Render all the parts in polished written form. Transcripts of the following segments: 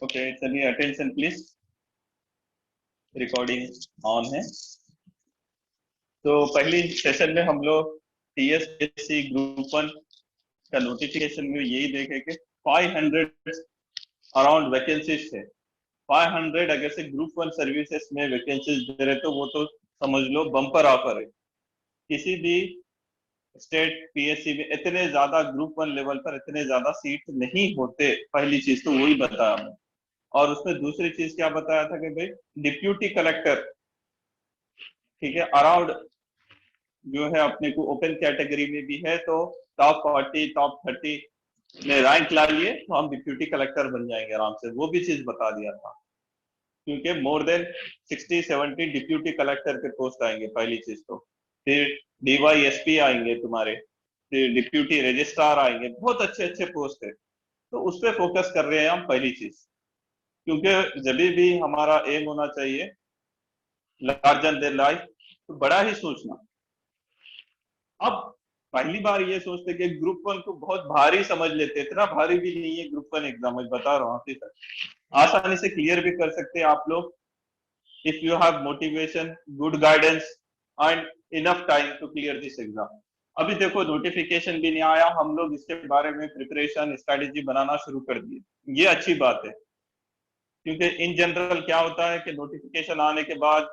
Okay, चलिए attention please, recording on है। तो पहली सेशन में हम लोग टीएसपीएससी ग्रुप 1 का नोटिफिकेशन में यही देखे कि 500 अराउंड वैकेंसीज थे। 500 अगर से ग्रुप 1 सर्विसेज में वैकेंसीज दे रहे तो वो तो समझ लो बम्पर ऑफर है। किसी भी स्टेट पीएससी में इतने ज्यादा ग्रुप 1 लेवल पर इतने ज्यादा सीट नहीं होते। पहली चीज तो वही बताया मैं। और उसमें दूसरी चीज क्या बताया था कि भाई डिप्यूटी कलेक्टर, ठीक है, अराउंड जो है अपने को ओपन कैटेगरी में भी है तो टॉप 40 टॉप 30 में रैंक ला लिए तो हम डिप्यूटी कलेक्टर बन जाएंगे आराम से। वो भी चीज बता दिया था, क्योंकि मोर देन 60-70 डिप्यूटी कलेक्टर के पोस्ट आएंगे पहली चीज तो। फिर डीवाईएसपी आएंगे तुम्हारे, फिर डिप्यूटी रजिस्ट्रार आएंगे, बहुत अच्छे अच्छे पोस्ट है। तो उस पर फोकस कर रहे हैं हम पहली चीज, क्योंकि जब भी हमारा एम होना चाहिए लार्जर देन लाइफ, तो बड़ा ही सोचना। अब पहली बार ये सोचते कि ग्रुप 1 को बहुत भारी समझ लेते, इतना भारी भी नहीं है ग्रुप 1 एग्जाम, मैं बता रहा हूँ तक आसानी से क्लियर भी कर सकते हैं आप लोग, if you have motivation, good guidance and enough time to clear this exam. अभी देखो नोटिफिकेशन भी नहीं आया, हम लोग इसके बारे में प्रिपरेशन स्ट्रेटेजी बनाना शुरू कर दिए, ये अच्छी बात है। क्योंकि इन जनरल क्या होता है कि नोटिफिकेशन आने के बाद,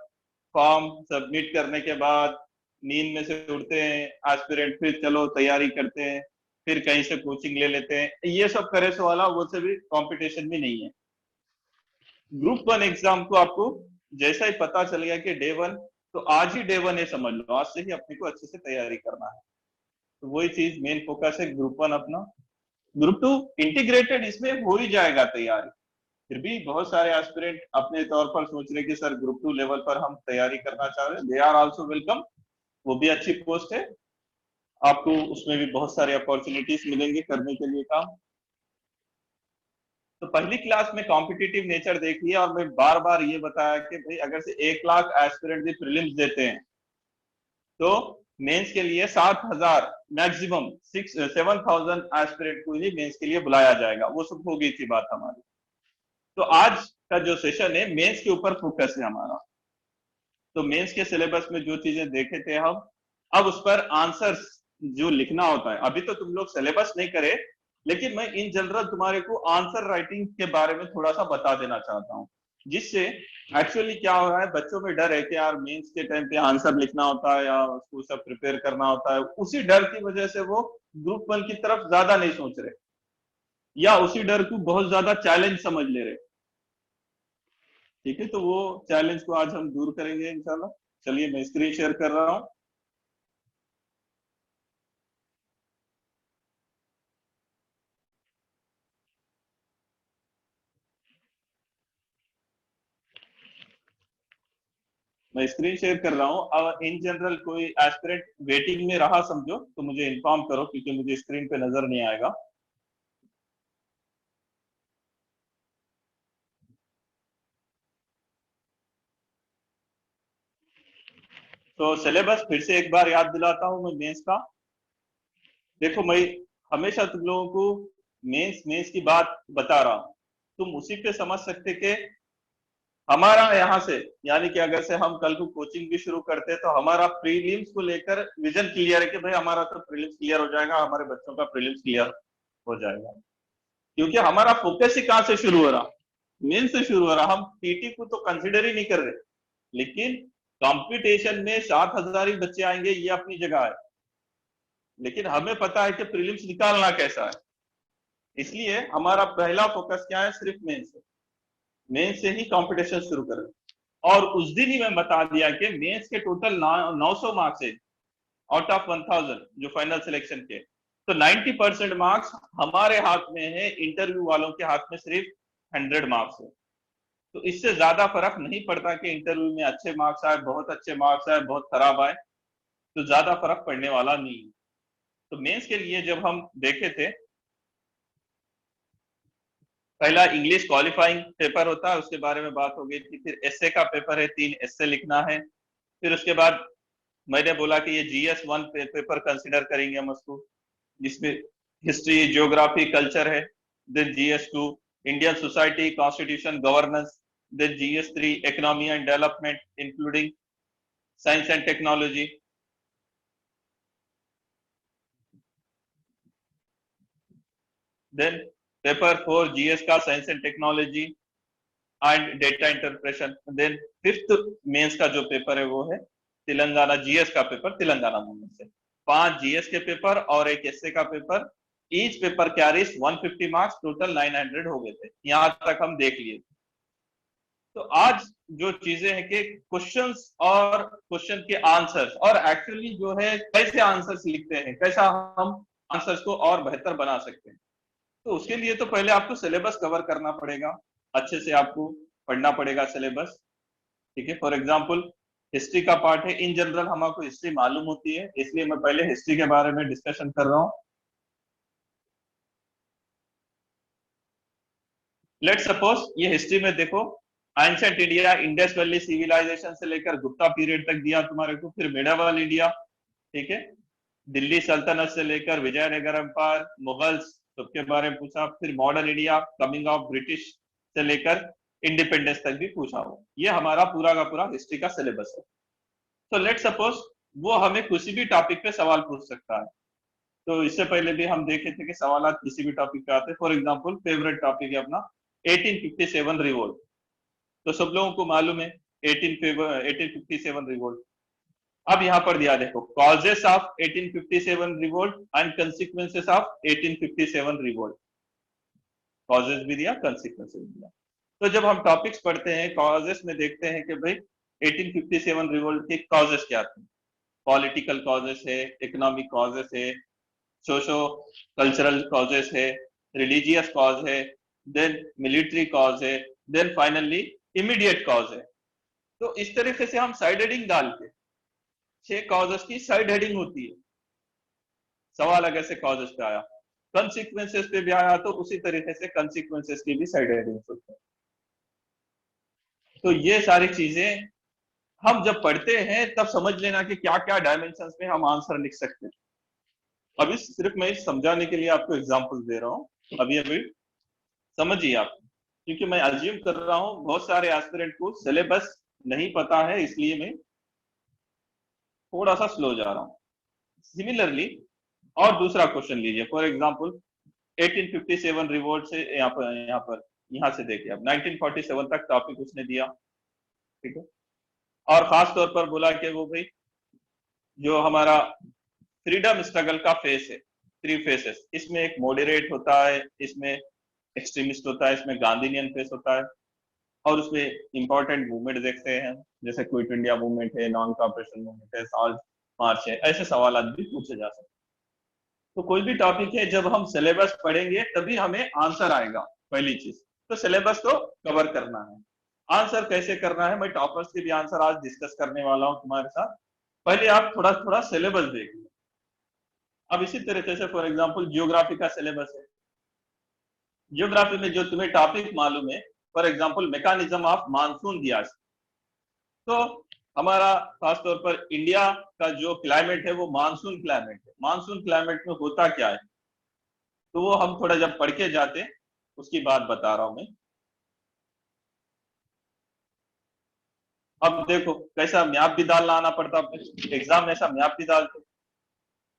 फॉर्म सबमिट करने के बाद नींद में से उठते हैं एस्पिरेंट, फिर चलो तैयारी करते हैं, फिर कहीं से कोचिंग ले लेते हैं, ये सब करे से वाला वो से भी कंपटीशन भी नहीं है। ग्रुप 1 एग्जाम को आपको जैसा ही पता चल गया कि डे 1, तो आज ही डे 1 है समझ लो, आज से ही अपने को अच्छे से तैयारी करना है। तो वही चीज मेन फोकस है ग्रुप 1 अपना। ग्रुप 2 इंटीग्रेटेड इसमें हो ही जाएगा तैयारी। फिर भी बहुत सारे एस्पिरेंट अपने तौर पर सोच रहे कि सर ग्रुप 2 लेवल पर हम तैयारी करना चाह रहे हैं, दे आर आल्सो वेलकम। वो भी अच्छी पोस्ट है, आपको उसमें भी बहुत सारे अपॉर्चुनिटीज मिलेंगे करने के लिए काम। तो पहली क्लास में कॉम्पिटिटिव नेचर देख लिया, और मैं बार बार ये बताया कि भाई अगर से 1 लाख एस्पिरेंट भी प्रीलिम्स देते हैं तो मेंस के लिए 7,000 मैक्सिमम 7,000 एस्पिरेंट को ही मेंस के लिए बुलाया जाएगा। वो सब हो गई थी बात हमारी। तो आज का जो सेशन है मेंस के ऊपर फोकस है हमारा। तो मेंस के सिलेबस में जो चीजें देखे थे हम, अब उस पर आंसर्स जो लिखना होता है, अभी तो तुम लोग सिलेबस नहीं करे, लेकिन मैं इन जनरल तुम्हारे को आंसर राइटिंग के बारे में थोड़ा सा बता देना चाहता हूँ, जिससे एक्चुअली क्या हो रहा है, बच्चों में डर है कि यार मेंस के टाइम पे आंसर लिखना होता है या उसको सब प्रिपेयर करना होता है, उसी डर की वजह से वो ग्रुप 1 की तरफ ज्यादा नहीं सोच रहे, या उसी डर को बहुत ज्यादा चैलेंज समझ ले रहे। ठीक है, तो वो चैलेंज को आज हम दूर करेंगे इंशाल्लाह। चलिए मैं स्क्रीन शेयर कर रहा हूँ। मैं स्क्रीन शेयर कर रहा हूँ। अब इन जनरल कोई एस्पिरेंट वेटिंग में रहा समझो तो मुझे इन्फॉर्म करो, क्योंकि मुझे स्क्रीन पे नजर नहीं आएगा। तो सिलेबस फिर से एक बार याद दिलाता हूँ मैं मेंस का। देखो मैं हमेशा तुम लोगों को मेंस मेंस की बात बता रहा हूँ, तुम उसी पे समझ सकते कि हमारा यहाँ से, यानी कि अगर से हम कल को कोचिंग भी शुरू करते हैं तो हमारा प्रीलिम्स को लेकर विजन क्लियर है कि भाई हमारा तो प्रीलिम्स क्लियर हो जाएगा, हमारे बच्चों का प्रीलिम्स क्लियर हो जाएगा। क्योंकि हमारा फोकस ही कहाँ से शुरू हो रहा, मेन से शुरू हो रहा। हम टीटी को तो कंसिडर ही नहीं कर रहे, लेकिन कंपटीशन में 7,000 ही बच्चे आएंगे ये अपनी जगह है, लेकिन हमें पता है कि प्रीलिम्स निकालना कैसा है। इसलिए हमारा पहला फोकस क्या है, सिर्फ मेन से ही कंपटीशन शुरू करें। और उस दिन ही मैं बता दिया कि मेंस के टोटल 900 मार्क्स है आउट ऑफ 1000 जो फाइनल सिलेक्शन के। तो 90% मार्क्स हमारे हाथ में है, इंटरव्यू वालों के हाथ में सिर्फ 100 मार्क्स है। तो इससे ज्यादा फर्क नहीं पड़ता कि इंटरव्यू में अच्छे मार्क्स आए, बहुत अच्छे मार्क्स आए, बहुत खराब आए, तो ज्यादा फर्क पड़ने वाला नहीं है। तो मेंस के लिए जब हम देखे थे, पहला इंग्लिश क्वालिफाइंग पेपर होता है, उसके बारे में बात हो गई थी। फिर एसए का पेपर है, 3 एसए लिखना है। फिर उसके बाद मैंने बोला कि ये GS1 पेपर कंसिडर करेंगे हम उसको, जिसमें हिस्ट्री, ज्योग्राफी, कल्चर है। Then GS2, Indian society, constitution, governance. Then GS3, economy and development, including science and technology. Then paper 4 GS का science and technology and data interpretation. Then fifth mains का जो paper है वो है Telangana GS का paper, Telangana movement से 5 GS के paper और एक एसए का paper. Each paper carries 150 marks, total 900 हो गए थे। यहां तक हम देख लिए। तो आज जो चीजें हैं कि क्वेश्चंस और क्वेश्चन के आंसर्स, और एक्चुअली जो है कैसे आंसर्स लिखते हैं, कैसा हम आंसर्स को और बेहतर बना सकते हैं। तो उसके लिए तो पहले आपको सिलेबस कवर करना पड़ेगा, अच्छे से आपको पढ़ना पड़ेगा सिलेबस। ठीक है, फॉर एग्जांपल हिस्ट्री का पार्ट है, इन जनरल हमको हिस्ट्री मालूम होती है, इसलिए मैं पहले हिस्ट्री के बारे में डिस्कशन कर रहा हूं। लेट सपोज ये हिस्ट्री में देखो, ancient India, Indus valley civilisation से लेकर गुप्ता पीरियड तक दिया तुम्हारे को, फिर मेडावल इंडिया, ठीक है, दिल्ली सल्तनत से लेकर विजयनगर एम्पायर, मुगल्स सबके बारे में पूछा, फिर modern India, coming of British से लेकर इंडिपेंडेंस तक भी पूछा हो। ये हमारा पूरा का पूरा हिस्ट्री का सिलेबस है। तो लेट सपोज वो हमें किसी भी टॉपिक पे सवाल पूछ सकता है। तो इससे पहले भी हम देखे थे कि सवाल किसी भी टॉपिक पे आते हैं। फॉर एग्जांपल फेवरेट टॉपिक है अपना 1857 रिवोल्ट। तो सब लोगों को मालूम है 1857 रिवोल्ट। अब यहाँ पर दिया देखो, causes of 1857 revolt and consequences of 1857 revolt. Causes भी दिया, कंसिक्वेंसेस भी दिया। तो जब हम टॉपिक्स पढ़ते हैं कॉजेस में देखते हैं कि भाई 1857 रिवोल्ट के कॉजेस क्या थे। पॉलिटिकल कॉजेस है, इकोनॉमिक कॉजेस है, सोशो कल्चरल कॉजेस है, रिलीजियस कॉज है, देन मिलिट्री कॉज है, देन फाइनली इमीडिएट कॉज है। तो इस तरीके से हम साइड हेडिंग डाल के 6 कॉजेस की साइड हेडिंग होती है। सवाल अगर से कॉजेस पे आया, कंसिक्वेंसेस पे भी आया तो उसी तरीके से कंसिक्वेंसेस की भी साइड हेडिंग होती है। तो ये सारी चीजें हम जब पढ़ते हैं तब समझ लेना कि क्या क्या डायमेंशंस में हम आंसर लिख सकते हैं। अभी सिर्फ मैं समझाने के लिए आपको एग्जांपल दे रहा हूं, अभी अभी समझिए आप, क्योंकि मैं अज्यूम कर रहा हूं बहुत सारे एस्पिरेंट को सिलेबस नहीं पता है, इसलिए मैं थोड़ा सा स्लो जा रहा हूं। सिमिलरली और दूसरा क्वेश्चन लीजिए, फॉर एग्जांपल 1857 रिवोल्ट से यहाँ से देखिए, अब 1947 तक टॉपिक उसने दिया, ठीक है, और खास तौर पर बोला कि वो भाई जो हमारा फ्रीडम स्ट्रगल का फेस है, 3 फेसेस, इसमें एक मॉडरेट होता है, इसमें एक्सट्रीमिस्ट होता है, इसमें गांधीनियन फेस होता है, और उसमें इंपॉर्टेंट मूवमेंट देखते हैं जैसे क्विट इंडिया मूवमेंट है, नॉन कॉपरेशन मूवमेंट है, सॉल्ट मार्च है, ऐसे सवाल भी पूछे जा सकते हैं। तो कोई भी टॉपिक है जब हम सिलेबस पढ़ेंगे तभी हमें आंसर आएगा, पहली चीज। तो सिलेबस तो कवर करना है, आंसर कैसे करना है मैं टॉपर्स के भी आंसर आज डिस्कस करने वाला हूं तुम्हारे साथ। पहले आप थोड़ा थोड़ा सिलेबस देखिए। अब इसी तरीके से फॉर एग्जांपल जियोग्राफी का सिलेबस है। जियोग्राफी में जो तुम्हें टॉपिक मालूम है, for example mechanism of monsoon दिया, तो हमारा खासतौर पर इंडिया का जो क्लाइमेट है वो मानसून क्लाइमेट है। मानसून क्लाइमेट में होता क्या है, तो वो हम थोड़ा जब पढ़ के जाते हैं उसकी बात बता रहा हूं मैं। अब देखो कैसा मैप भी डालना आना पड़ता है, एग्जाम में ऐसा मैप भी डालते।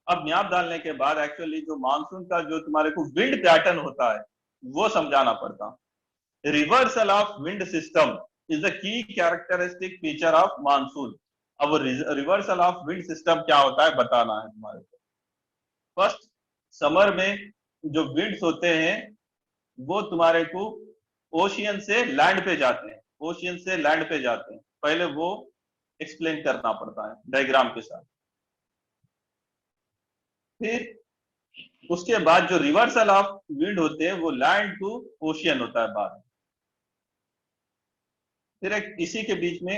अब मैप डालने के बाद एक्चुअली जो मानसून का जो तुम्हारे को विंड पैटर्न होता है वो समझाना पड़ता। Reversal of wind system is the key characteristic feature of monsoon. अब रिवर्सल ऑफ विंड सिस्टम क्या होता है बताना है तुम्हारे को। फर्स्ट, समर में जो विंड्स होते हैं वो तुम्हारे को ओशियन से लैंड पे जाते हैं, ओशियन से लैंड पे जाते हैं, पहले वो एक्सप्लेन करना पड़ता है डायग्राम के साथ। फिर उसके बाद जो रिवर्सल ऑफ विंड होते हैं वो लैंड टू ओशियन होता है बाद। फिर एक इसी के बीच में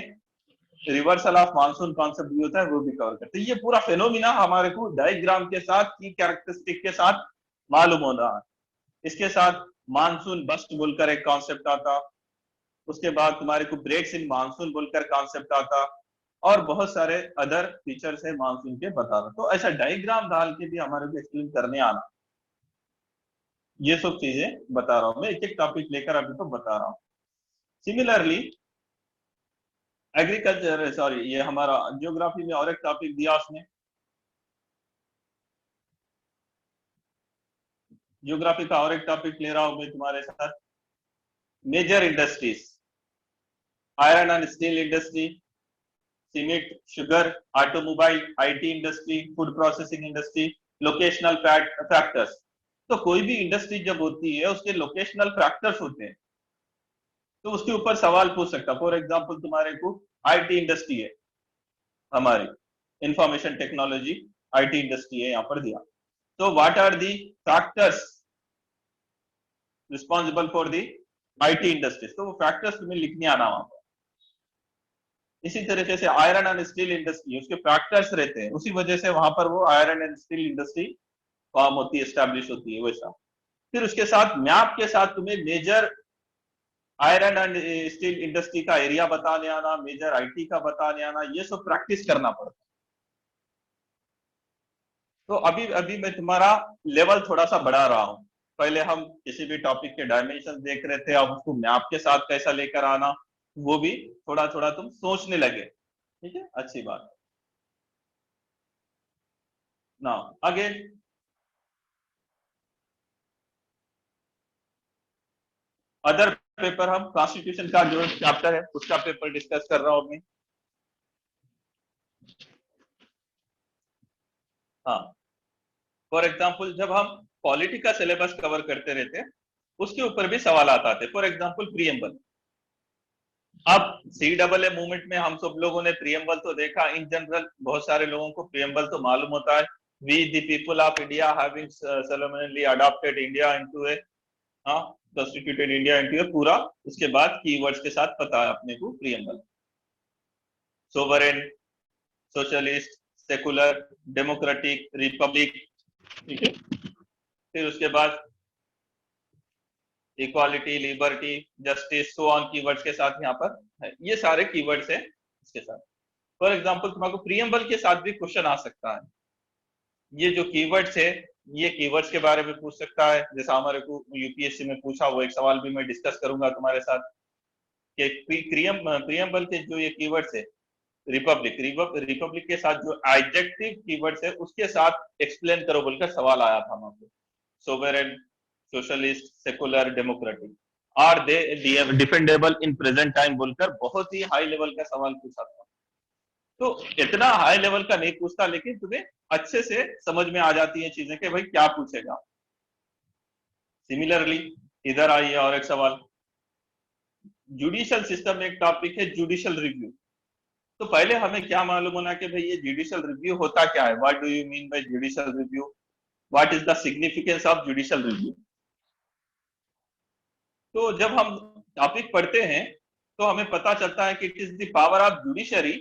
रिवर्सल ऑफ मानसून कॉन्सेप्ट भी होता है, वो भी कवर करते हैं। ये पूरा फेनोमिना हमारे को डायग्राम के साथ, की कैरेक्टरिस्टिक के साथ मालूम हो रहा है। इसके साथ मानसून बस्ट बोलकर एक कॉन्सेप्ट आता, उसके बाद तुम्हारे को ब्रेक्स इन मानसून बोलकर कॉन्सेप्ट आता, और बहुत सारे अदर फीचर्स है मानसून के बता रहा। तो ऐसा डायग्राम डाल के भी हमारे को एक्सप्लेन करने आना। ये सब चीजें बता रहा हूं मैं, एक एक टॉपिक लेकर अभी तो बता रहा हूं। सिमिलरली एग्रीकल्चर, सॉरी ये हमारा जियोग्राफी में और एक टॉपिक दिया उसने, जियोग्राफी का और एक टॉपिक ले रहा हूं मैं तुम्हारे साथ, major industries, iron and steel industry, cement, sugar, automobile, IT industry, food processing industry, locational factors. तो कोई भी इंडस्ट्री जब होती है उसके लोकेशनल फैक्टर्स होते हैं, तो उसके ऊपर सवाल पूछ सकता। फॉर एग्जांपल तुम्हारे को आईटी इंडस्ट्री है, हमारी इंफॉर्मेशन टेक्नोलॉजी आईटी इंडस्ट्री है यहाँ पर दिया, तो what are the factors responsible for the IT industries, तो वो फैक्टर्स तुम्हें लिखने आना वहां पर। इसी तरीके से आयरन एंड स्टील इंडस्ट्री, उसके फैक्टर्स रहते हैं, उसी वजह से वहां पर वो iron and steel industry form होती है, एस्टैब्लिश होती है वैसा। फिर उसके साथ मैप के साथ तुम्हें major iron and steel industry का एरिया बताने आना, मेजर आईटी का बताने आना, ये सब प्रैक्टिस करना पड़ता है। तो अभी अभी मैं तुम्हारा लेवल थोड़ा सा बढ़ा रहा हूं। पहले हम किसी भी टॉपिक के डायमेंशन देख रहे थे, अब उसको मैप के साथ कैसा लेकर आना, वो भी थोड़ा थोड़ा तुम सोचने लगे। ठीक है, अच्छी बात। ना आगे अदर पेपर, हम कॉन्स्टिट्यूशन का जो चैप्टर है उसका पेपर डिस्कस कर रहा हूं मैं। हाँ, फॉर एग्जाम्पल जब हम पॉलिटी का सिलेबस कवर करते रहते उसके ऊपर भी सवाल आते। फॉर एग्जाम्पल प्रियम्बल, अब सी डबल ए मूवमेंट में हम सब लोगों ने प्रियम्बल तो देखा, इन जनरल बहुत सारे लोगों को प्रियम्बल तो मालूम होता है, we the people of India having solemnly adopted India into a, हाँ, कॉन्स्टिट्यूटेड इंडिया इनटू ए, पूरा उसके बाद कीवर्ड्स के साथ पता है अपने को preamble, sovereign, socialist, secular, democratic, Republic. ठीक है, फिर उसके बाद equality, liberty, justice, so on keywords के साथ यहाँ पर है, ये सारे कीवर्ड्स है इसके साथ। फॉर एग्जांपल तुम्हारे प्रियम्बल के साथ भी क्वेश्चन आ सकता है, ये जो कीवर्ड्स है ये कीवर्ड्स के बारे में पूछ सकता है, जैसा हमारे को यूपीएससी में पूछा, वो एक सवाल भी मैं डिस्कस करूंगा तुम्हारे साथ कि प्रियम्बल के जो ये कीवर्ड्स है, रिपब्लिक, रिपब्लिक के साथ जो एडजेक्टिव कीवर्ड्स है उसके साथ एक्सप्लेन करो बोलकर सवाल आया था वहां पे। Sovereign, socialist, secular, democratic, are they defendable in present time बोलकर बहुत ही हाई लेवल का सवाल पूछा था। तो इतना हाई लेवल का नहीं पूछता, लेकिन तुम्हें अच्छे से समझ में आ जाती है चीजें कि भाई क्या पूछेगा। सिमिलरली इधर आइए और एक सवाल, जुडिशियल सिस्टम में एक टॉपिक है जुडिशियल रिव्यू। तो पहले हमें क्या मालूम होना कि भाई ये जुडिशियल रिव्यू होता क्या है, what do you mean by judicial review, what is the significance of judicial review. तो जब हम टॉपिक पढ़ते हैं तो हमें पता चलता है कि it is the power of judiciary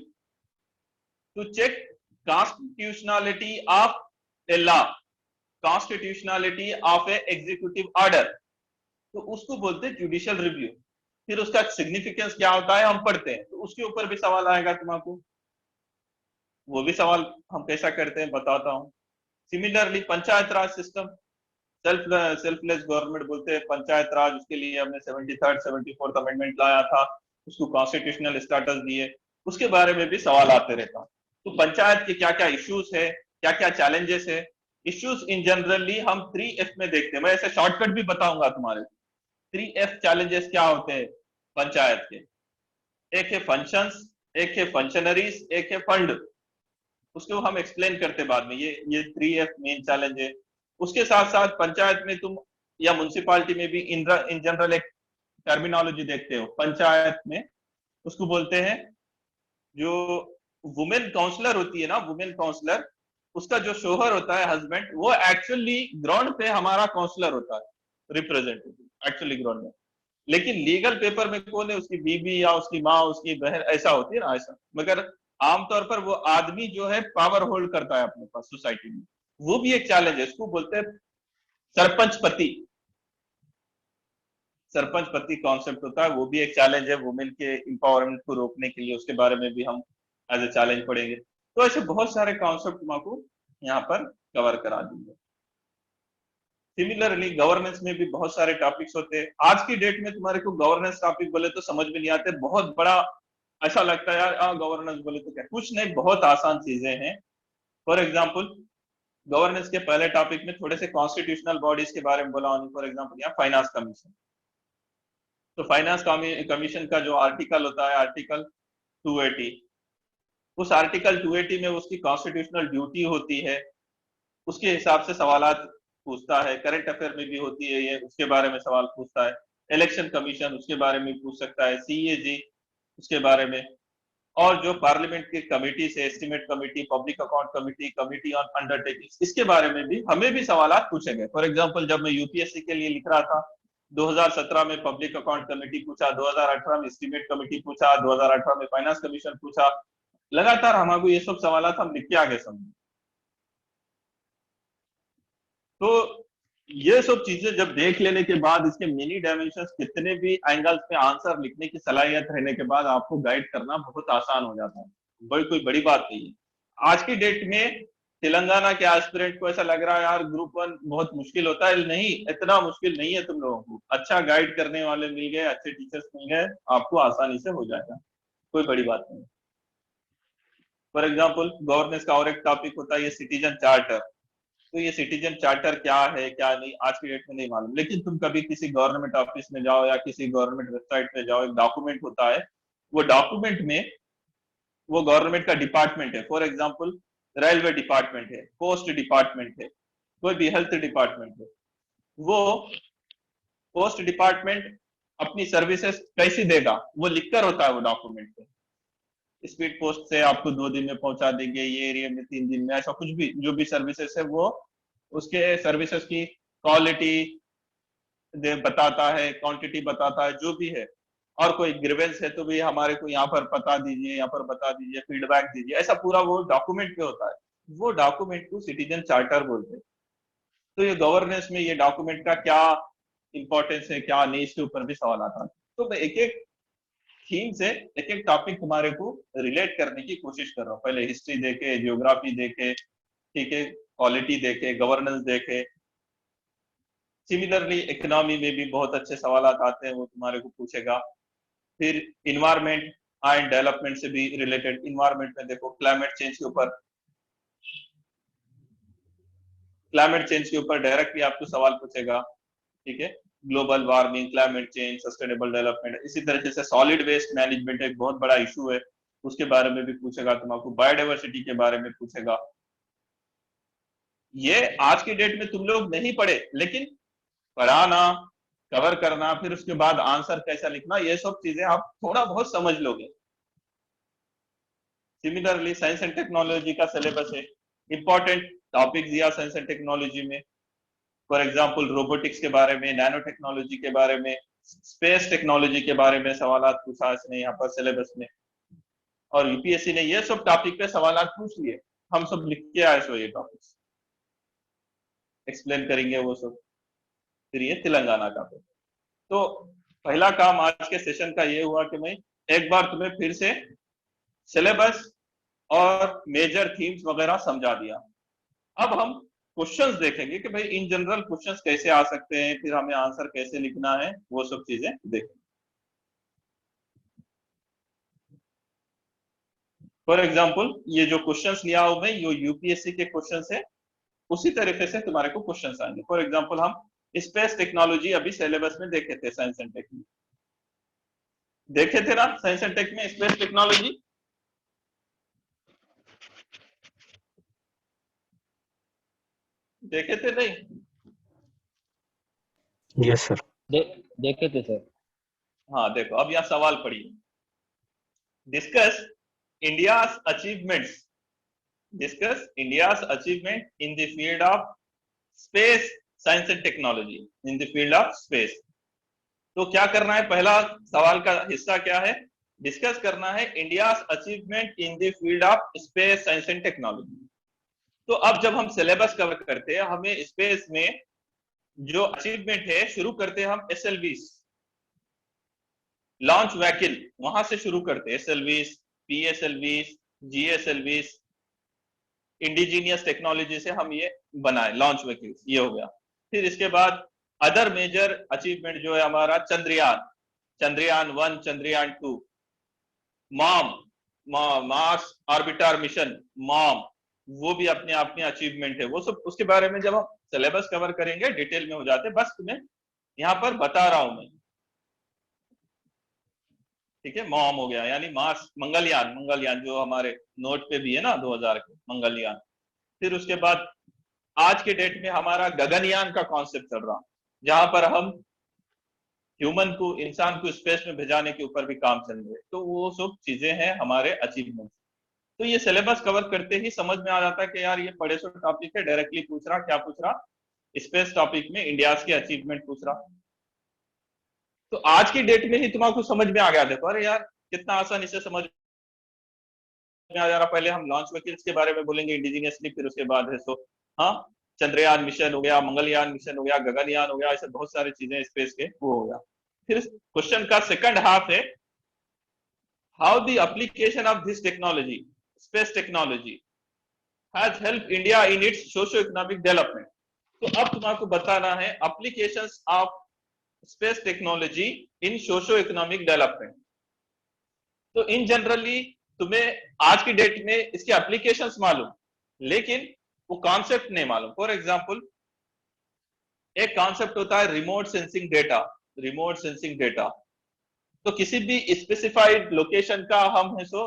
to check constitutionality of a law, constitutionality of a executive order, तो उसको बोलते हैं जुडिशियल रिव्यू। फिर उसका सिग्निफिकेंस क्या होता है हम पढ़ते हैं, तो उसके ऊपर भी सवाल आएगा तुम्हारा, वो भी सवाल हम कैसा करते हैं बताता हूँ। सिमिलरली पंचायत राज सिस्टम, सेल्फलेस गवर्नमेंट बोलते हैं पंचायत राज, उसके लिए हमने 73rd 74th अमेंडमेंट लाया था, उसको कॉन्स्टिट्यूशनल स्टेटस दिए, उसके बारे में भी सवाल आते रहता। तो पंचायत के क्या क्या इश्यूज है, क्या क्या चैलेंजेस है, इश्यूज इन जनरली हम 3F में देखते हैं, मैं ऐसे शॉर्टकट भी बताऊंगा तुम्हारे। 3F चैलेंजेस क्या होते हैं पंचायत के, एक है फंक्शंस, एक है फंक्शनरीज, एक है फंड, उसको हम एक्सप्लेन करते बाद में, ये 3F मेन चैलेंज है। उसके साथ साथ पंचायत में तुम या म्युनिसिपालिटी में भी इन जनरल एक टर्मिनोलॉजी देखते हो पंचायत में, उसको बोलते हैं जो वुमेन काउंसलर होती है ना, वुमेन काउंसलर, उसका जो शोहर होता है हस्बैंड, वो एक्चुअली ग्राउंड पे हमारा काउंसलर होता है, रिप्रेजेंटेटिव एक्चुअली ग्राउंड में। लेकिन लीगल पेपर में कौन है, उसकी बीवी या उसकी माँ, उसकी बहन, ऐसा होती है ना, ऐसा। मगर आमतौर पर वो आदमी जो है पावर होल्ड करता है अपने पास सोसाइटी में, वो भी एक चैलेंज है, इसको बोलते हैं सरपंच पति। सरपंच पति कॉन्सेप्ट होता है, वो भी एक चैलेंज है वुमेन के इंपावरमेंट को रोकने के लिए, उसके बारे में भी हम एज ए चैलेंज पढ़ेंगे। तो ऐसे बहुत सारे कॉन्सेप्ट आपको यहाँ पर कवर करा देंगे। सिमिलरली गवर्नेंस में भी बहुत सारे टॉपिक्स होते हैं। आज की डेट में तुम्हारे को गवर्नेंस टॉपिक बोले तो समझ में नहीं आते, बहुत बड़ा ऐसा लगता है यार गवर्नेंस बोले तो क्या, कुछ नहीं, बहुत आसान चीजें हैं। फॉर एग्जाम्पल गवर्नेंस के पहले टॉपिक में थोड़े से कॉन्स्टिट्यूशनल बॉडीज के बारे में बोला हूँ। फॉर एग्जाम्पल यहाँ फाइनेंस कमीशन, तो फाइनेंस कमीशन का जो आर्टिकल होता है आर्टिकल 280, उस आर्टिकल 280 में उसकी कॉन्स्टिट्यूशनल ड्यूटी होती है, उसके हिसाब से सवालात पूछता है। करंट अफेयर में भी होती है ये, उसके बारे में सवाल पूछता है। इलेक्शन कमीशन उसके बारे में पूछ सकता है, सीएजी उसके बारे में। और जो पार्लियामेंट की कमेटी से, estimate committee, public account committee, committee on undertaking, इसके बारे में भी हमें भी सवाल पूछे गए। फॉर एग्जाम्पल जब मैं यूपीएससी के लिए लिख रहा था, 2017 में पब्लिक अकाउंट कमेटी पूछा, 2018 में एस्टिमेट कमेटी पूछा, 2018 में फाइनेंस कमीशन पूछा। लगातार हमारे ये सब सवाल हम लिख के आगे समझे। तो ये सब चीजें जब देख लेने के बाद, इसके मिनी डायमेंशंस, कितने भी एंगल्स पे आंसर लिखने की सलाहियत रहने के बाद आपको गाइड करना बहुत आसान हो जाता है। बड़ी कोई बड़ी बात नहीं है। आज की डेट में तेलंगाना के एस्पिरेंट को ऐसा लग रहा है यार ग्रुप 1 बहुत मुश्किल होता है, नहीं, इतना मुश्किल नहीं है। तुम लोगों को अच्छा गाइड करने वाले मिल गए, अच्छे टीचर्स मिल गए, आपको आसानी से हो जाएगा, कोई बड़ी बात नहीं। फॉर एग्जाम्पल गवर्नेंस का और एक टॉपिक होता है ये सिटीजन चार्टर। तो ये सिटीजन चार्टर क्या है क्या नहीं आज की डेट में नहीं मालूम, लेकिन तुम कभी किसी गवर्नमेंट ऑफिस में जाओ या किसी गवर्नमेंट वेबसाइट पे जाओ, एक डॉक्यूमेंट होता है, वो डॉक्यूमेंट में वो गवर्नमेंट का डिपार्टमेंट है। फॉर एग्जाम्पल रेलवे डिपार्टमेंट है, पोस्ट डिपार्टमेंट है, कोई भी हेल्थ डिपार्टमेंट है, वो पोस्ट डिपार्टमेंट अपनी सर्विसेज कैसी देगा वो लिखकर होता है वो डॉक्यूमेंट पे। स्पीड पोस्ट से आपको 2 दिन में पहुंचा देंगे, ये एरिया में 3 दिन में, ऐसा कुछ भी जो भी सर्विसेज है वो उसके सर्विसेज की क्वालिटी बताता है, क्वांटिटी बताता है, जो भी है। और कोई ग्रीवेंस है तो भी हमारे को यहाँ पर बता दीजिए, यहाँ पर बता दीजिए, फीडबैक दीजिए, ऐसा पूरा वो डॉक्यूमेंट पे होता है। वो डॉक्यूमेंट को सिटीजन चार्टर बोलते हैं। तो ये गवर्नेंस में ये डॉक्यूमेंट का क्या इंपॉर्टेंस है क्या नहीं, इसके ऊपर भी सवाल आता है। तो मैं एक एक थीम से एक एक टॉपिक तुम्हारे को रिलेट करने की कोशिश कर रहा हूँ। पहले हिस्ट्री देखे, जियोग्राफी देखे, ठीक है, क्वालिटी देखे, गवर्नेंस देखे। सिमिलरली इकोनॉमी में भी बहुत अच्छे सवाल आते हैं, वो तुम्हारे को पूछेगा। फिर इन्वायरमेंट एंड डेवलपमेंट से भी रिलेटेड, इन्वायरमेंट में देखो क्लाइमेट चेंज के ऊपर, क्लाइमेट चेंज के ऊपर डायरेक्टली आपको सवाल पूछेगा, ठीक है। Global warming, climate change, sustainable development, इसी तरीके से सॉलिड वेस्ट मैनेजमेंट एक बहुत बड़ा इशू है, उसके बारे में भी पूछेगा तुमको। बायोडाइवर्सिटी के बारे में पूछेगा। ये आज की डेट में तुम लोग नहीं पढ़े, लेकिन पढ़ाना, कवर करना, फिर उसके बाद आंसर कैसा लिखना, ये सब चीजें आप थोड़ा बहुत समझ लोगे। सिमिलरली साइंस एंड टेक्नोलॉजी का सिलेबस है, इंपॉर्टेंट टॉपिक दिया साइंस एंड टेक्नोलॉजी में। फॉर एग्जाम्पल रोबोटिक्स के बारे में, नैनो टेक्नोलॉजी के बारे में, स्पेस टेक्नोलॉजी के बारे में सवाल पूछा इसने यहाँ पर सिलेबस में। और यूपीएससी ने ये सब टॉपिक पे सवाल पूछ लिए, हम सब लिख के आए सो ये टॉपिक्स एक्सप्लेन करेंगे वो सब। फिर ये तेलंगाना का पे। तो पहला काम आज के सेशन का ये हुआ कि मैं एक बार तुम्हें फिर से सिलेबस और मेजर थीम्स वगैरह समझा दिया। अब हम क्वेश्चंस देखेंगे कि भाई इन जनरल क्वेश्चंस कैसे आ सकते हैं, फिर हमें आंसर कैसे लिखना है, वो सब चीजें देखेंगे। फॉर एग्जाम्पल ये जो क्वेश्चंस लिया हूं मैं, ये यूपीएससी के क्वेश्चंस है, उसी तरीके से तुम्हारे को क्वेश्चंस आएंगे। फॉर एग्जाम्पल हम स्पेस टेक्नोलॉजी अभी सिलेबस में देखे थे, साइंस एंड टेक में देखे थे ना, साइंस एंड टेक में स्पेस टेक्नोलॉजी देखे थे नहीं? Yes sir. देखे थे सर। हाँ देखो, अब यहाँ सवाल पढ़िए। Discuss India's achievements, discuss India's achievement in the field of space science and technology, in the field of space. तो क्या करना है, पहला सवाल का हिस्सा क्या है, डिस्कस करना है India's achievement in the field of space science and technology. तो अब जब हम सिलेबस कवर करते हैं, हमें स्पेस में जो अचीवमेंट है शुरू करते हैं हम एसएलवीज, लॉन्च व्हीकल, वहां से शुरू करते हैं। एसएलवीज, पीएसएलवीज, जीएसएलवीज, इंडिजीनियस टेक्नोलॉजी से हम ये बनाए लॉन्च व्हीकल्स, ये हो गया। फिर इसके बाद अदर मेजर अचीवमेंट जो है हमारा Chandrayaan, Chandrayaan 1, Chandrayaan 2, mom, Mars orbiter mission, mom, वो भी अपने आप में अचीवमेंट है। वो सब उसके बारे में जब हम सिलेबस कवर करेंगे डिटेल में हो जाते हैं, बस तुम्हें यहाँ पर बता रहा हूं मैं। ठीक है, मॉम हो गया यानी मार्स, मंगलयान, मंगलयान जो हमारे नोट पे भी है ना 2000 के, मंगलयान। फिर उसके बाद आज के डेट में हमारा गगनयान का कॉन्सेप्ट चल रहा, जहां पर हम ह्यूमन को, इंसान को स्पेस में भेजाने के ऊपर भी काम चल रहे हैं। तो वो सब चीजें हैं हमारे अचीवमेंट। तो ये सिलेबस कवर करते ही समझ में आ जाता है कि यार ये बड़े सो टॉपिक है, डायरेक्टली पूछ रहा, क्या पूछ रहा, स्पेस टॉपिक में इंडिया के अचीवमेंट पूछ रहा। तो आज की डेट में ही तुम्हारा समझ में आ गया, देखो अरे यार कितना आसानी से समझ में आ जा रहा। पहले हम लॉन्च व्हीकल्स के बारे में बोलेंगे इंडिजिनियसली, फिर उसके बाद है सो हाँ चंद्रयान मिशन हो गया, मंगलयान मिशन हो गया, गगनयान हो गया, ऐसे बहुत सारी चीजें स्पेस के वो हो गया। फिर क्वेश्चन का सेकंड हाफ है how the application of this technology, space technology, has help India in its socio economic development. तो अब तुम्हारे बताना है applications of space technology in socio economic development. तो इन जनरली तुम्हें आज की डेट में इसके एप्लीकेशंस मालूम, लेकिन वो कॉन्सेप्ट नहीं मालूम। फॉर एग्जांपल एक कॉन्सेप्ट होता है remote sensing data, remote sensing data. तो किसी भी स्पेसिफाइड लोकेशन का हम है सो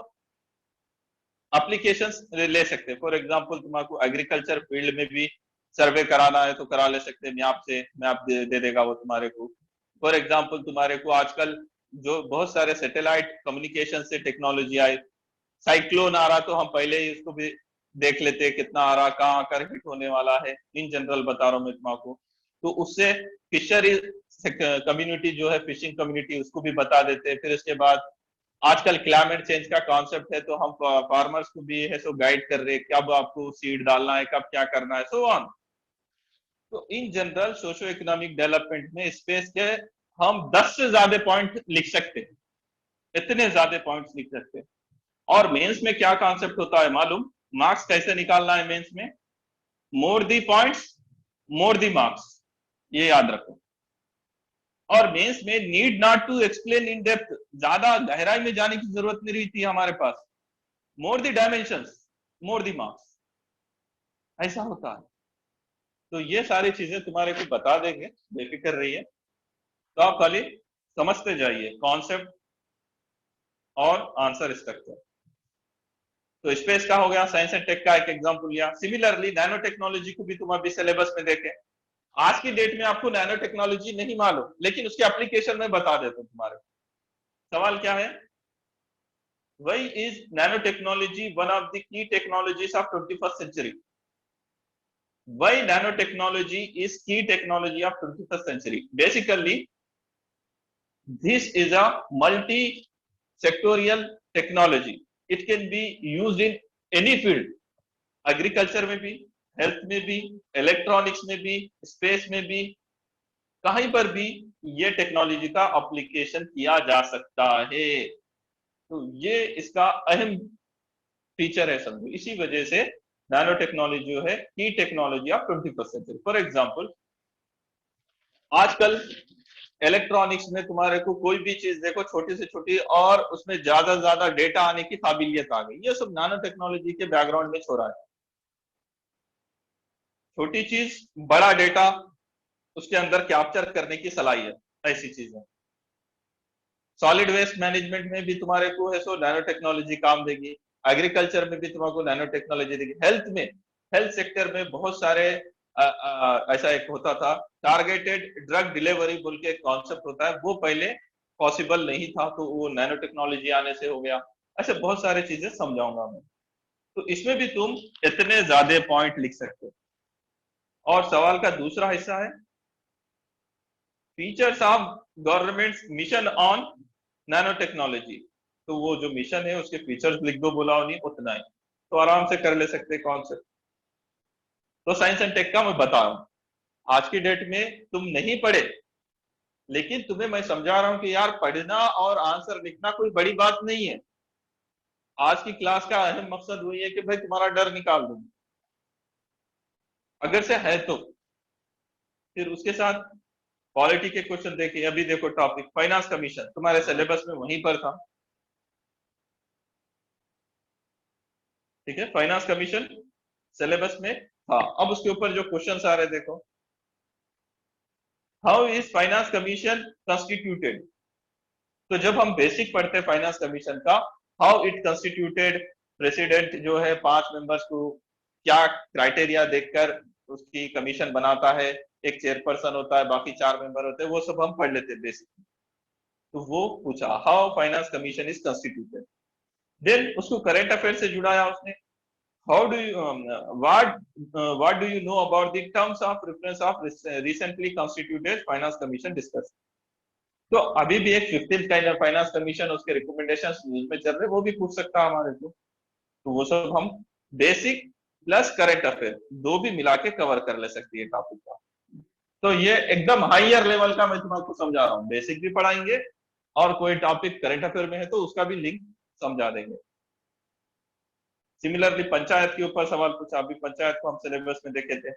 एप्लीकेशंस ले सकते हैं। फॉर एग्जांपल तुम्हारे एग्रीकल्चर फील्ड में भी सर्वे कराना है तो करा ले सकते हैं, मैप से मैप दे देगा वो तुम्हारे को। फॉर एग्जांपल तुम्हारे को आजकल जो बहुत सारे सैटेलाइट कम्युनिकेशन से टेक्नोलॉजी आई, साइक्लोन आ रहा तो हम पहले ही उसको भी देख लेते हैं कितना आ रहा, कहाँ आकर हिट होने वाला है, इन जनरल बता रहा हूँ मैं तुमको। तो उससे फिशरी कम्युनिटी जो है, फिशिंग कम्युनिटी, उसको भी बता देते हैं। फिर उसके बाद आजकल क्लाइमेट चेंज का कॉन्सेप्ट है तो हम फार्मर्स को भी है सो गाइड कर रहे हैं, कब आपको सीड डालना है, कब क्या करना है, सो ऑन। तो in general socio economic development में स्पेस के हम 10 से ज्यादा पॉइंट लिख सकते हैं, इतने ज्यादा पॉइंट्स लिख सकते हैं। और मेंस में क्या कॉन्सेप्ट होता है मालूम, मार्क्स कैसे निकालना है मेंस में, मोर the points more the marks, ये याद रखो। और मेंस में need not to explain in depth, ज्यादा गहराई में जाने की जरूरत नहीं रही थी हमारे पास, मोर दी डायमेंशंस मोर दी मार्क्स, ऐसा होता है। तो ये सारी चीजें तुम्हारे को बता देंगे, बेफिक्र रहिए। तो आप खाली समझते जाइए कॉन्सेप्ट और आंसर स्ट्रक्चर। तो स्पेस का हो गया, साइंस एंड टेक का एक एग्जांपल लिया। सिमिलरली नैनो टेक्नोलॉजी को भी तुम अभी सिलेबस में देखें। आज की डेट में आपको नैनो टेक्नोलॉजी नहीं मालूम, लेकिन उसकी एप्लीकेशन में बता देता हूं तुम्हारे। सवाल क्या है, why is nanotechnology one of the key technologies of 21st century? Why nanotechnology is key technology of 21st century? Basically this is a multi-sectorial technology. It can be used in any field, agriculture में भी, health में भी, electronics में भी, space में भी, कहीं पर भी ये टेक्नोलॉजी का एप्लीकेशन किया जा सकता है। तो ये इसका अहम फीचर है समझो। इसी वजह से नैनो टेक्नोलॉजी जो है की technology of 21st century. For example आजकल इलेक्ट्रॉनिक्स में तुम्हारे को कोई भी चीज देखो छोटी से छोटी, और उसमें ज्यादा से ज्यादा डेटा आने की काबिलियत आ गई, ये सब नैनो टेक्नोलॉजी के बैकग्राउंड में छोड़ा है। छोटी चीज बड़ा डेटा उसके अंदर कैप्चर करने की सलाहियत, ऐसी चीजें। सॉलिड वेस्ट मैनेजमेंट में भी तुम्हारे को है सो नैनो टेक्नोलॉजी काम देगी, एग्रीकल्चर में भी तुम्हारे को नैनो टेक्नोलॉजी देगी, हेल्थ में, हेल्थ सेक्टर में बहुत सारे ऐसा एक होता था टारगेटेड ड्रग डिलीवरी बोल के एक कॉन्सेप्ट होता है, वो पहले पॉसिबल नहीं था, तो वो नैनो टेक्नोलॉजी आने से हो गया। ऐसे बहुत सारी चीजें समझाऊंगा मैं। तो इसमें भी तुम इतने ज्यादा पॉइंट लिख सकते हो। और सवाल का दूसरा हिस्सा है features of government mission on nano technology. तो वो जो मिशन है उसके फीचर्स लिख दो, बोला नहीं उतना ही, तो आराम से कर ले सकते कॉन्सेप्ट। तो साइंस एंड टेक का मैं बता रहा हूं, आज की डेट में तुम नहीं पढ़े, लेकिन तुम्हें मैं समझा रहा हूं कि यार पढ़ना और आंसर लिखना कोई बड़ी बात नहीं है। आज की क्लास का अहम मकसद वही है कि भाई तुम्हारा डर निकाल दूं, अगर से है तो। फिर उसके साथ पॉलिटी के क्वेश्चन देखिए। अभी देखो टॉपिक फाइनेंस कमीशन तुम्हारे सिलेबस में वहीं पर था, ठीक है, फाइनेंस कमीशन सिलेबस में था। अब उसके ऊपर जो क्वेश्चन आ रहे देखो, how is finance commission constituted. तो जब हम बेसिक पढ़ते हैं फाइनेंस कमीशन का, हाउ इट कंस्टिट्यूटेड, प्रेसिडेंट जो है 5 मेंबर्स को क्या क्राइटेरिया देखकर उसकी कमीशन बनाता है, एक चेयरपर्सन होता है, बाकी 4 मेंबर होते हैं, वो सब हम पढ़ लेते हैं बेसिक। तो वो पूछा how finance commission is constituted. Then उसको करंट अफेयर से जुड़ाया उसने, how do you what do you know about the terms of reference of recently constituted finance commission discuss। तो अभी भी एक 15th kind of finance commission उसके recommendations news में चल रहे, वो भी पूछ सकता है हमारे को। तो वो सब हम बेसिक प्लस करंट अफेयर दो भी मिला के कवर कर ले सकती है टॉपिक का। तो ये एकदम हायर लेवल का मैं तुम्हारे समझा रहा हूँ, बेसिक भी पढ़ाएंगे और कोई टॉपिक करंट अफेयर में है तो उसका भी लिंक समझा देंगे। सिमिलरली पंचायत के ऊपर सवाल पूछा, अभी पंचायत को हम सिलेबस में देखे थे।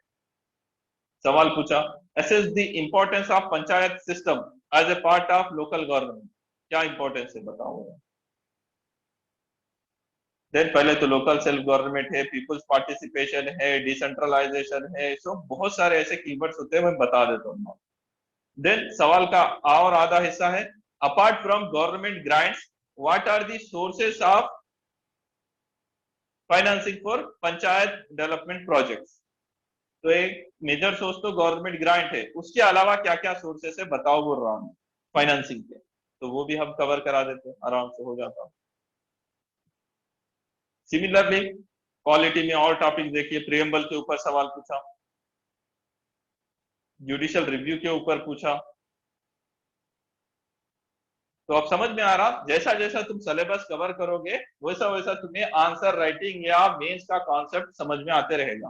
सवाल पूछा assess the importance of panchayat system as a part of local government. क्या इंपॉर्टेंस है बताऊंगा। देन पहले तो लोकल सेल्फ गवर्नमेंट है, पीपल्स पार्टिसिपेशन है, डिसेंट्रलाइजेशन है, सो बहुत सारे ऐसे कीवर्ड्स होते हैं, मैं बता देता हूँ। देन सवाल का और आधा हिस्सा है apart from government grants what are the sources of financing for panchayat development projects. तो एक मेजर सोर्स तो गवर्नमेंट ग्रांट है, उसके अलावा क्या क्या सोर्सेस है बताओ बोल रहा हूँ फाइनेंसिंग के। तो वो भी हम कवर करा देते हैं, आराम से हो जाता। सिमिलरली पॉलिटी में और टॉपिक देखिए, प्रियम्बल के ऊपर सवाल पूछा, जुडिशियल रिव्यू के ऊपर पूछा। तो अब समझ में आ रहा, जैसा जैसा तुम सिलेबस कवर करोगे वैसा वैसा तुम्हें आंसर राइटिंग या मेंस का कॉन्सेप्ट समझ में आते रहेगा।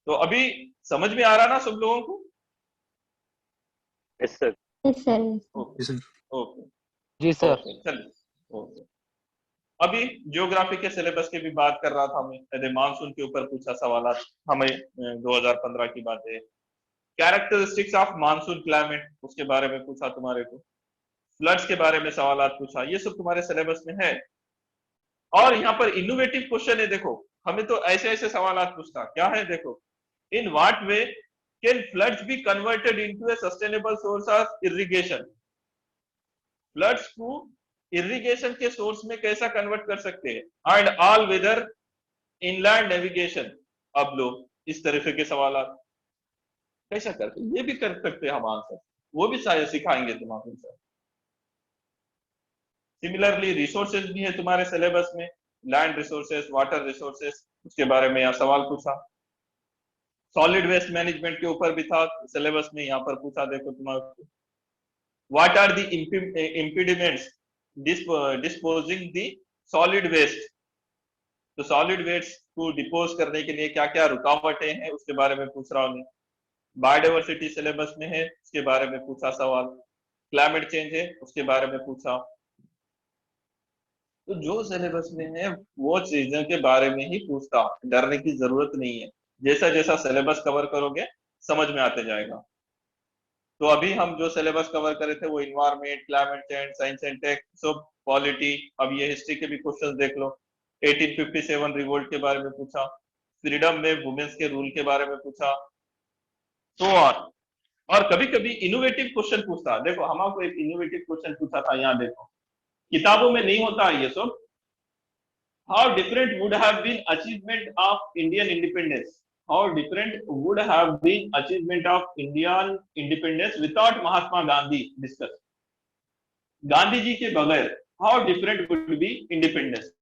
तो अभी समझ में आ रहा ना सब लोगों को? Yes sir. Yes sir. Okay okay जी सर। ओके चलिए ओके। अभी ज्योग्राफी के सिलेबस की भी बात कर रहा था मैं, यदि मानसून के ऊपर पूछा सवाल हमें 2015 की बात है। कैरेक्टरिस्टिक्स ऑफ मानसून क्लाइमेट उसके बारे में पूछा तुम्हारे को, फ्लड्स के बारे में सवाल पूछा, ये सब तुम्हारे सिलेबस में है। और यहाँ पर इनोवेटिव क्वेश्चन है, देखो हमें तो ऐसे ऐसे सवाल पूछता क्या है, देखो in what way can floods be converted into a sustainable source of irrigation. Floods को इरिगेशन के सोर्स में कैसा कन्वर्ट कर सकते हैं, and all weather inland navigation. अब लोग इस तरह के सवाल कैसा करते, ये भी कर सकते हैं हम आंसर, वो भी शायद सिखाएंगे तुम्हारे सर। सिमिलरली रिसोर्सेज भी है तुम्हारे सिलेबस में, लैंड रिसोर्सेज, वाटर रिसोर्सेज, उसके बारे में यहाँ सवाल पूछा। सॉलिड वेस्ट मैनेजमेंट के ऊपर भी था सिलेबस में, यहाँ पर पूछा देखो तुम्हारे, what are the impediments disposing the solid waste. तो सॉलिड वेस्ट को डिपोज करने के लिए क्या क्या रुकावटें हैं उसके बारे में पूछ रहा हूँ। बायोडाइवर्सिटी सिलेबस में है, उसके बारे में पूछा सवाल। क्लाइमेट चेंज है, उसके बारे में पूछा। तो जो सिलेबस में है वो चीजों के बारे में ही पूछता, डरने की जरूरत नहीं है। जैसा जैसा सिलेबस कवर करोगे समझ में आते जाएगा। तो अभी हम जो सिलेबस कवर करे थे वो environment, climate change, science and tech, सब पॉलिटी। अब ये हिस्ट्री के भी क्वेश्चन देख लो, 1857 रिवोल्ट के बारे में पूछा, फ्रीडम में वुमेन्स के रूल के बारे में पूछा, तो और कभी कभी इनोवेटिव क्वेश्चन पूछता। देखो हमको एक इनोवेटिव क्वेश्चन पूछा था, यहाँ देखो किताबों में नहीं होता ये सब। How different would have been achievement of Indian independence, how different would have been achievement of Indian independence without Mahatma Gandhi discuss. Gandhi ji के बगैर how different would be independence,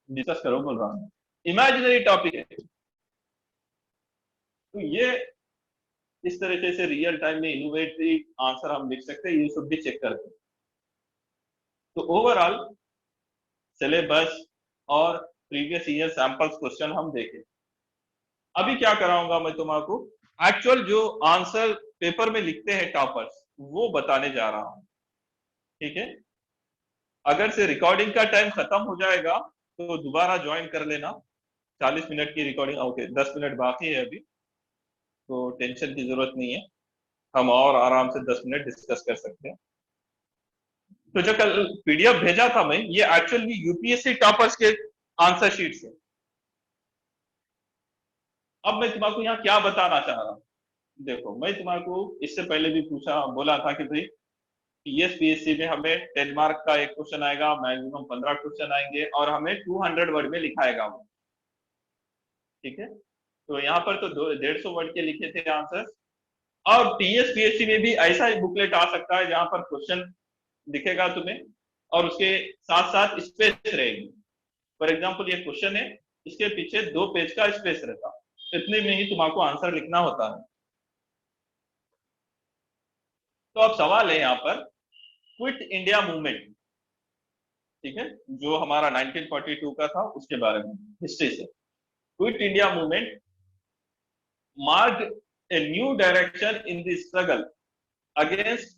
discuss करो बोल रहा हूं। इमेजिनरी टॉपिक है, तो ये इस तरीके से रियल टाइम में इनोवेटिव आंसर हम लिख सकते हैं, ये सब भी चेक करते हैं। तो ओवरऑल सिलेबस और प्रीवियस ईयर सैंपल्स क्वेश्चन हम देखें। अभी क्या कराऊंगा मैं तुम्हारा, एक्चुअल जो आंसर पेपर में लिखते हैं टॉपर्स वो बताने जा रहा हूं, ठीक है। अगर से रिकॉर्डिंग का टाइम खत्म हो जाएगा तो दोबारा ज्वाइन कर लेना, 40 मिनट की रिकॉर्डिंग, ओके 10 मिनट बाकी है अभी। तो टेंशन की जरूरत नहीं है, हम और आराम से 10 मिनट डिस्कस कर सकते हैं। तो जो कल पीडीएफ भेजा था मैं, ये एक्चुअली यूपीएससी टॉपर्स के आंसर शीट से। अब मैं तुम्हारे यहाँ क्या बताना चाह रहा हूँ, देखो मैं तुम्हारे इससे पहले भी बोला था कि भाई पीएसपीएससी में हमें 10 मार्क का एक क्वेश्चन आएगा, मैक्सिमम 15 क्वेश्चन आएंगे और हमें 200 वर्ड में लिखाएगा वो, ठीक है। तो यहाँ पर तो 150 वर्ड के लिखे थे आंसर। और टीएसपीएससी में भी ऐसा ही बुकलेट आ सकता है जहां पर क्वेश्चन दिखेगा तुम्हें और उसके साथ साथ स्पेस रहेगी। फॉर एग्जाम्पल ये क्वेश्चन है, इसके पीछे 2 पेज का स्पेस रहता, इतने में ही तुम्हारे आंसर लिखना होता है। तो अब सवाल है यहाँ पर क्विट इंडिया मूवमेंट, ठीक है, जो हमारा 1942 का था उसके बारे में हिस्ट्री से। Quit India movement marked a new direction in the struggle against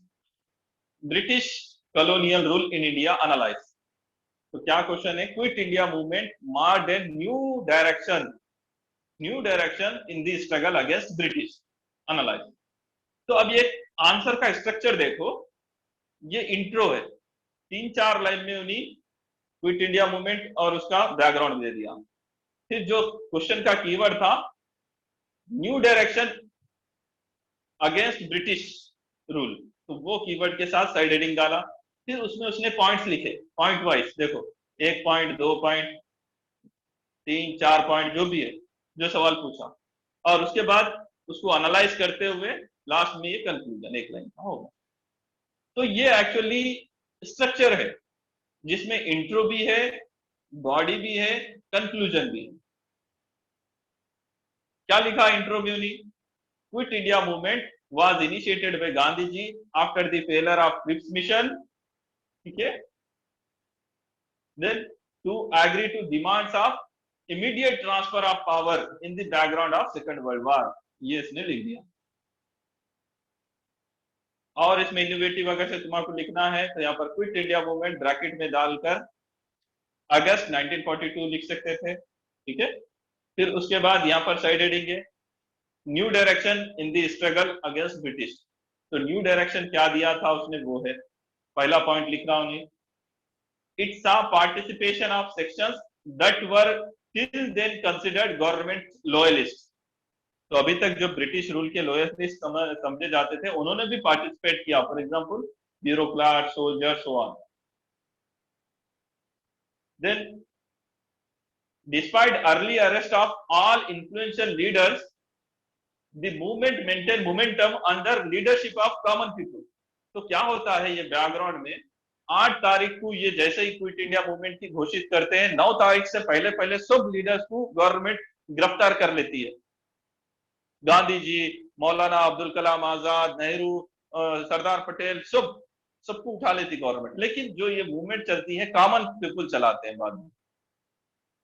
British colonial rule in India analyze। तो क्या क्वेश्चन है, quit India movement marked a new direction in the struggle against British analyse. तो अब ये answer का structure देखो, ये intro है, 3-4 लाइन में उन्हीं क्विट इंडिया मूवमेंट और उसका बैकग्राउंड दे दिया। फिर जो क्वेश्चन का कीवर्ड था new direction against British rule, तो वो कीवर्ड के साथ साइड हेडिंग डाला। फिर उसमें उसने पॉइंट्स लिखे, पॉइंट वाइज, देखो 1 पॉइंट, 2 पॉइंट, 3-4 पॉइंट, जो भी है, जो सवाल पूछा, और उसके बाद उसको एनालाइज करते हुए लास्ट में ये कंक्लूजन 1 लाइन का होगा। तो ये एक्चुअली स्ट्रक्चर है जिसमें इंट्रो भी है, बॉडी भी है, कंक्लूजन भी है। क्या लिखा इंट्रो में उन्हीं, quit India movement was initiated by Gandhi ji after the failure of Cripps mission, ठीक है। Then to agree to demands of immediate transfer of power in the background of Second World War, ये इसने लिख दिया। और इसमें innovative अगर से तुम्हारे लिखना है तो यहाँ पर क्विट इंडिया मूवमेंट ब्रैकेट में डालकर अगस्त 1942 लिख सकते थे, ठीक है। फिर उसके बाद यहाँ पर साइड हेडिंग है new direction in the struggle against British. तो न्यू डायरेक्शन क्या दिया था उसने, वो है पहला पॉइंट लिख रहा हूं, it's a participation of sections that were till then considered government loyalist. तो अभी तक जो ब्रिटिश रूल के लॉयलिस्ट समझे जाते थे उन्होंने भी पार्टिसिपेट किया, for example bureaucrat, soldier, so on. Then despite early arrest of all influential leaders The movement maintain momentum under leadership of common people। तो क्या होता है ये बैकग्राउंड में, 8 तारीख को ये जैसे ही क्विट इंडिया मूवमेंट की घोषित करते हैं, 9 तारीख से पहले पहले सब लीडर्स को गवर्नमेंट गिरफ्तार कर लेती है। गांधी जी, मौलाना अब्दुल कलाम आजाद, नेहरू, सरदार पटेल, सबको उठा लेती गवर्नमेंट। लेकिन जो ये मूवमेंट चलती है कॉमन पीपल चलाते हैं बाद में।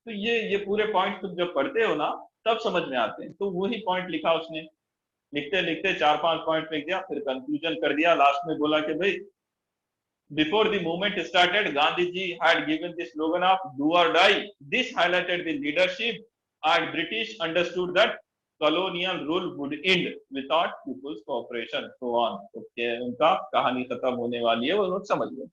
तो ये पूरे पॉइंट तुम जब पढ़ते हो ना तब समझ में आते हैं। तो वही पॉइंट लिखा उसने, लिखते लिखते 4-5 पॉइंट लिख दिया, फिर कंक्लूजन कर दिया। लास्ट में बोला कि भाई before the movement started Gandhi ji had given the slogan of do or die. This highlighted the leadership and British understood that colonial rule would end without people's cooperation, so on. तो उनका कहानी खत्म होने वाली है, वो लोग समझ गए।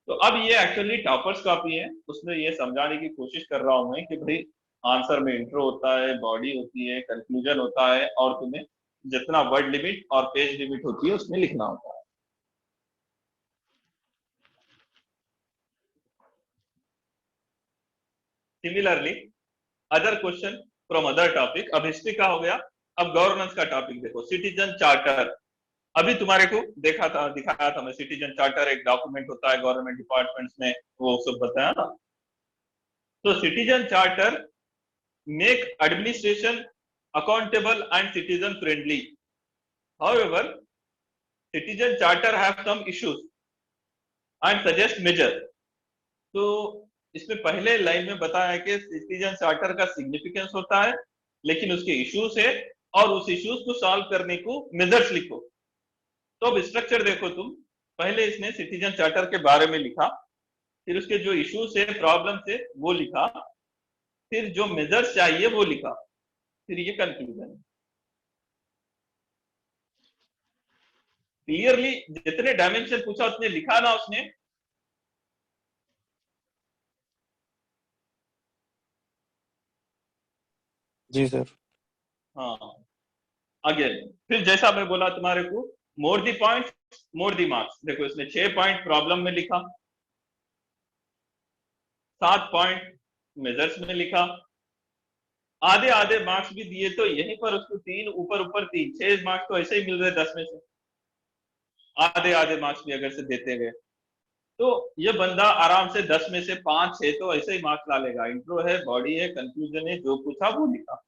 तो अब ये एक्चुअली टॉपर्स कॉपी है, उसमें ये समझाने की कोशिश कर रहा हूं मैं कि भाई आंसर में इंट्रो होता है, बॉडी होती है, कंक्लूजन होता है, और तुम्हें जितना वर्ड लिमिट और पेज लिमिट होती है उसमें लिखना होता है। Similarly other question from other topic. अब हिस्ट्री का हो गया, अब गवर्नेंस का टॉपिक देखो, सिटीजन चार्टर। अभी तुम्हारे को दिखाया था मैं, सिटीजन चार्टर एक डॉक्यूमेंट होता है गवर्नमेंट डिपार्टमेंट्स में, वो सब बताया ना। तो citizen charter make administration accountable and citizen friendly. However, citizen charter have some issues and suggest measure। तो इसमें पहले लाइन में बताया कि सिटीजन चार्टर का सिग्निफिकेंस होता है, लेकिन उसके इश्यूज है, और उस इश्यूज को सॉल्व करने को मेजर्स लिखो। तो अब स्ट्रक्चर देखो तुम, पहले इसने सिटीजन चार्टर के बारे में लिखा, फिर उसके जो इश्यूज है, प्रॉब्लम्स है, वो लिखा, फिर जो मेजर्स चाहिए वो लिखा, फिर ये कंक्लूजन। क्लियरली जितने डायमेंशन पूछा उतने लिखा ना उसने? जी सर। हाँ। अगेन फिर जैसा मैं बोला तुम्हारे को, मोर the point more the marks. देखो इसने 6 पॉइंट प्रॉब्लम में लिखा, 7 पॉइंट मेजर्स में लिखा, आधे आधे मार्क्स भी दिए तो यहीं पर उसको 3 ऊपर ऊपर 3, 6 मार्क्स तो ऐसे ही मिल रहे 10 में से। आधे आधे मार्क्स भी अगर से देते गए तो ये बंदा आराम से 10 में से 5-6 तो ऐसे ही मार्क्स ला लेगा। इंट्रो है, बॉडी है, कंक्लूजन है, जो पूछा वो लिखा।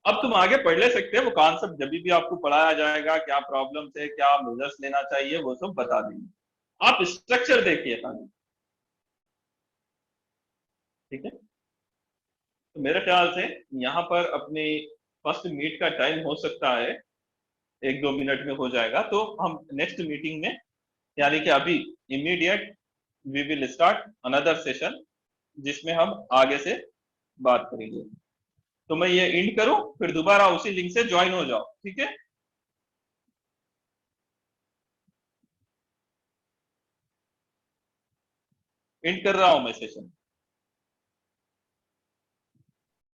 अब तुम आगे पढ़ ले सकते हैं, वो कॉन्सेप्ट जब भी आपको पढ़ाया जाएगा, क्या प्रॉब्लम है, क्या मेजर्स लेना चाहिए, वो सब बता देंगे। आप स्ट्रक्चर देखिए खाली, ठीक है। तो मेरे ख्याल से यहाँ पर अपनी फर्स्ट मीट का टाइम हो सकता है 1-2 मिनट में हो जाएगा। तो हम नेक्स्ट मीटिंग में, यानी कि अभी immediate we will start another session जिसमें हम आगे से बात करेंगे। तो मैं ये एंड करूं, फिर दोबारा उसी लिंक से ज्वाइन हो जाओ, ठीक है। एंड कर रहा हूं मैं सेशन।